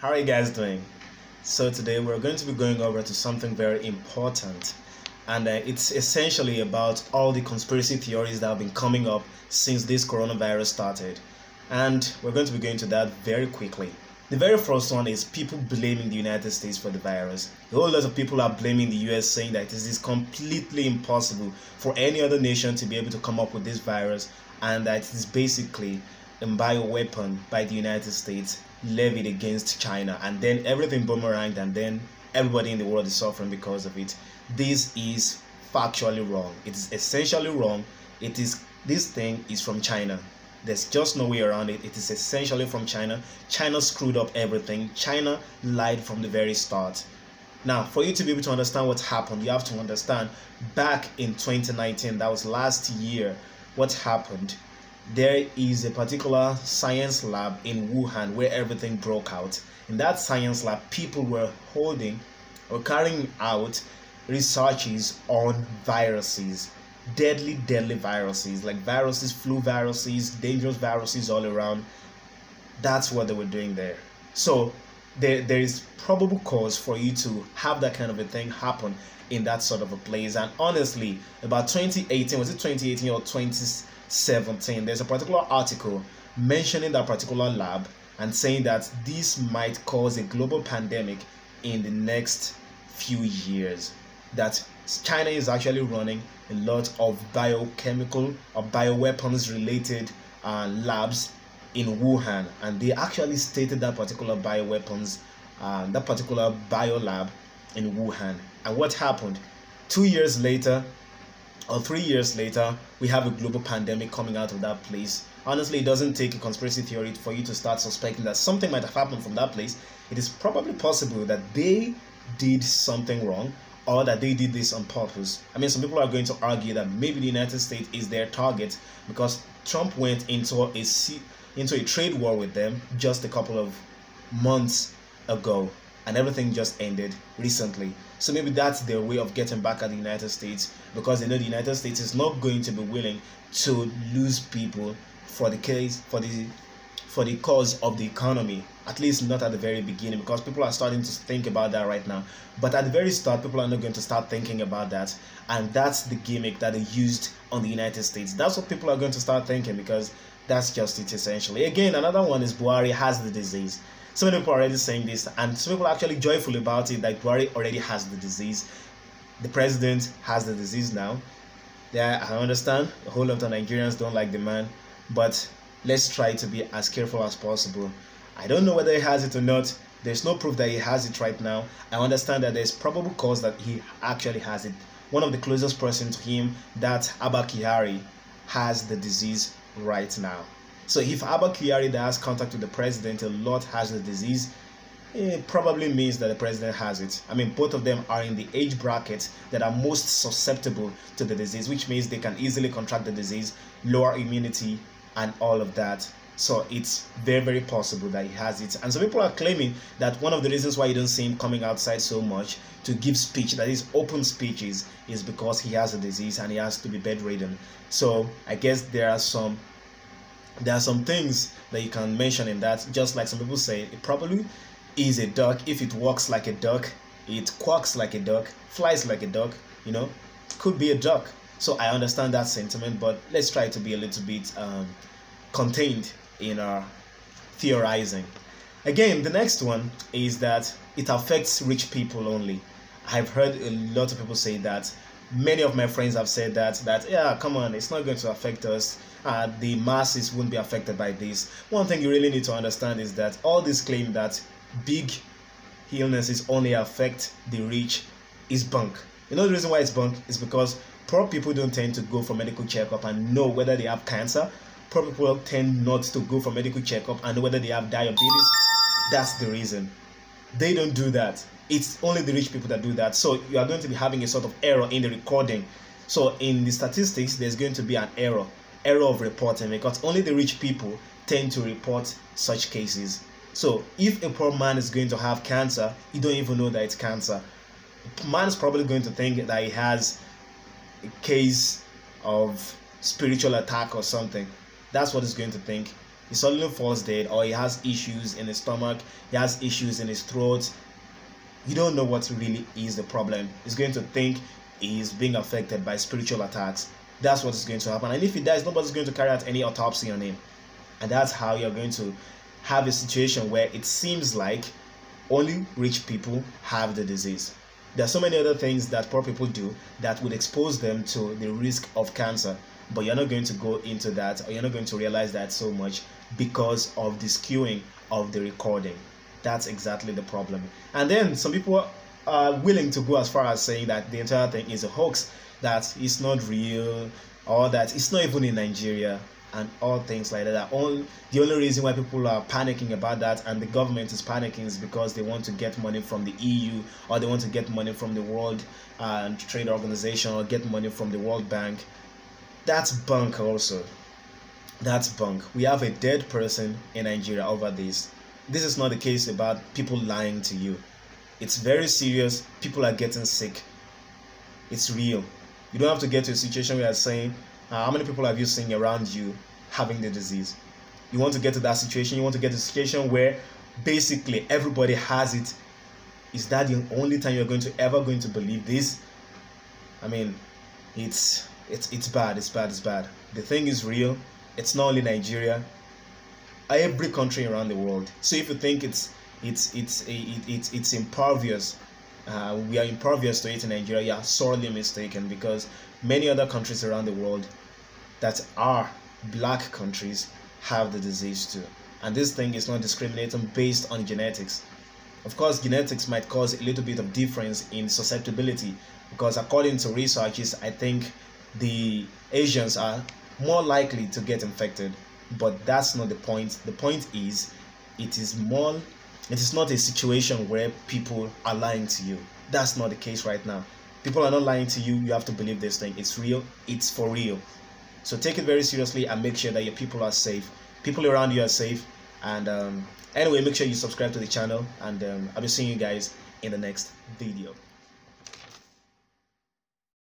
How are you guys doing? So today we're going to be going over to something very important, and it's essentially about all the conspiracy theories that have been coming up since this coronavirus started, and we're going to be going to that very quickly. The very first one is people blaming the United States for the virus. A whole lot of people are blaming the US, saying that it is completely impossible for any other nation to be able to come up with this virus, and that it is basically a bioweapon by the United States levied against China, and then everything boomeranged, and then everybody in the world is suffering because of it. This is factually wrong. It is essentially wrong. This thing is from China. There's just no way around it. It is essentially from China. China screwed up everything. China lied from the very start. Now, for you to be able to understand what happened, you have to understand back in 2019, that was last year, what happened. There is a particular science lab in Wuhan where everything broke out. In that science lab, people were carrying out researches on viruses, deadly viruses, like viruses, flu viruses, dangerous viruses all around. That's what they were doing there. So there is probable cause for you to have that kind of a thing happen in that sort of a place. And honestly, about 2018, was it 2018 or 2017, there's a particular article mentioning that particular lab and saying that this might cause a global pandemic in the next few years. That China is actually running a lot of biochemical or bioweapons related labs in Wuhan, and they actually stated that particular bioweapons, that particular biolab in Wuhan. And what happened? 2 years later or 3 years later, we have a global pandemic coming out of that place. Honestly, it doesn't take a conspiracy theory for you to start suspecting that something might have happened from that place. It is probably possible that they did something wrong, or that they did this on purpose. I mean, some people are going to argue that maybe the United States is their target because Trump went into a trade war with them just a couple of months ago, and everything just ended recently. So maybe that's their way of getting back at the United States, because they know the United States is not going to be willing to lose people for the cause of the economy, at least not at the very beginning, because people are starting to think about that right now. But at the very start, people are not going to start thinking about that, and that's the gimmick that they used on the United States. That's what people are going to start thinking, because that's just it essentially. Again, another one is Buhari has the disease. So many people are already saying this, and some people are actually joyful about it, that Buhari already has the disease. The president has the disease now. Yeah, I understand a whole lot of Nigerians don't like the man, but let's try to be as careful as possible. I don't know whether he has it or not. There's no proof that he has it right now. I understand that there's probable cause that he actually has it. One of the closest person to him, that Abba Kyari, has the disease right now. So if Abba Kyari that has contact with the president a lot has the disease, it probably means that the president has it. I mean, both of them are in the age bracket that are most susceptible to the disease, which means they can easily contract the disease, lower immunity, and all of that. So it's very possible that he has it. And some people are claiming that one of the reasons why you don't see him coming outside so much to give speech, that is open speeches, is because he has a disease and he has to be bedridden. So I guess there are some things that you can mention in that. Just like some people say, it probably is a duck. If it walks like a duck, it quacks like a duck, flies like a duck, could be a duck. So I understand that sentiment, but let's try to be a little bit contained in our theorizing. Again, the next one is that it affects rich people only. I've heard a lot of people say that. Many of my friends have said that yeah, come on, it's not going to affect us. The masses won't be affected by this. One thing you really need to understand is that all this claim that big illnesses only affect the rich is bunk. You know the reason why it's bunk is because poor people don't tend to go for medical checkup and know whether they have cancer. Poor people tend not to go for medical checkup and know whether they have diabetes. That's the reason. They don't do that. It's only the rich people that do that. So you are going to be having a sort of error in the recording. So in the statistics, there's going to be an error of reporting, because only the rich people tend to report such cases. So if a poor man is going to have cancer, you don't even know that it's cancer. A man is probably going to think that he has a case of spiritual attack or something. That's what he's going to think. he suddenly falls dead, or he has issues in his stomach, he has issues in his throat, you don't know what really is the problem. He's going to think he's being affected by spiritual attacks. That's what is going to happen. And if he dies, nobody's going to carry out any autopsy on him. And that's how you're going to have a situation where it seems like only rich people have the disease. There are so many other things that poor people do that would expose them to the risk of cancer, but you're not going to go into that, or you're not going to realize that so much because of the skewing of the recording. That's exactly the problem. And then some people are willing to go as far as saying that the entire thing is a hoax, that it's not real, or that it's not even in Nigeria, and all things like that. The only reason why people are panicking about that, and the government is panicking, is because they want to get money from the EU, or they want to get money from the World Trade Organization, or get money from the World Bank. That's bunk also. That's bunk. We have a dead person in Nigeria over this. This is not the case about people lying to you. It's very serious. People are getting sick. It's real. You don't have to get to a situation where you're saying, how many people have you seen around you having the disease? You want to get to that situation. You want to get to a situation where basically everybody has it. Is that the only time you're ever going to believe this? I mean, it's bad. It's bad. The thing is real. It's not only Nigeria. Every country around the world. So if you think it's impervious, we are impervious to it in Nigeria, you are sorely mistaken, because many other countries around the world that are black countries have the disease too. And this thing is not discriminating based on genetics. Of course, genetics might cause a little bit of difference in susceptibility, because according to researches, I think the Asians are more likely to get infected. But that's not the point. The point is, it is not a situation where people are lying to you. That's not the case right now. People are not lying to you. You have to believe this thing. It's real. It's for real. So take it very seriously and make sure that your people are safe. People around you are safe. And anyway, make sure you subscribe to the channel, and I'll be seeing you guys in the next video.